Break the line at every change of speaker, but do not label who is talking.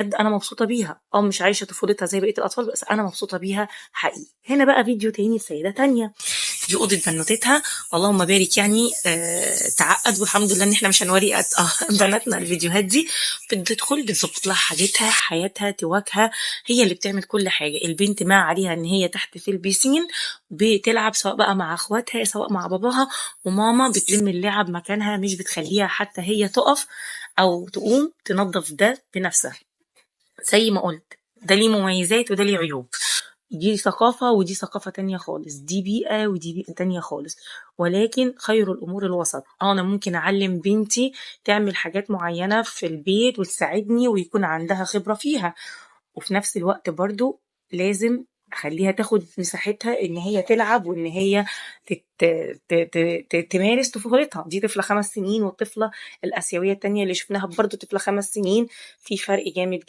بجد أنا مبسوطة بيها، مش عايشة طفولتها زي بقية الأطفال بس أنا مبسوطة بيها حقيقي. هنا بقى فيديو تاني لسيدة تانية، دي أوضة بنوتتها اللهم بارك يعني تعقد، والحمد لله إن إحنا مش هنوري بناتنا الفيديوهات دي. بتدخل بتظبط لها حاجتها، حياتها، تواجهها، هي اللي بتعمل كل حاجة. البنت ما عليها إن هي تحت في البيسين بتلعب، سواء بقى مع اخواتها سواء مع باباها، وماما بتلم اللعب مكانها، مش بتخليها حتى هي تقف أو تقوم تنظف ده بنفسها. زي ما قلت، ده ليه مميزات وده ليه عيوب، دي ثقافة ودي ثقافة تانية خالص، دي بيئة ودي بيئة تانية خالص، ولكن خير الأمور الوسط. أنا ممكن أعلم بنتي تعمل حاجات معينة في البيت وتساعدني ويكون عندها خبرة فيها، وفي نفس الوقت برضو لازم أخليها تاخد مساحتها إن هي تلعب وإن هي تمارس طفولتها. دي طفلة 5 سنين، والطفلة الآسيوية التانية اللي شفناها برضو طفلة 5 سنين، في فرق جامد.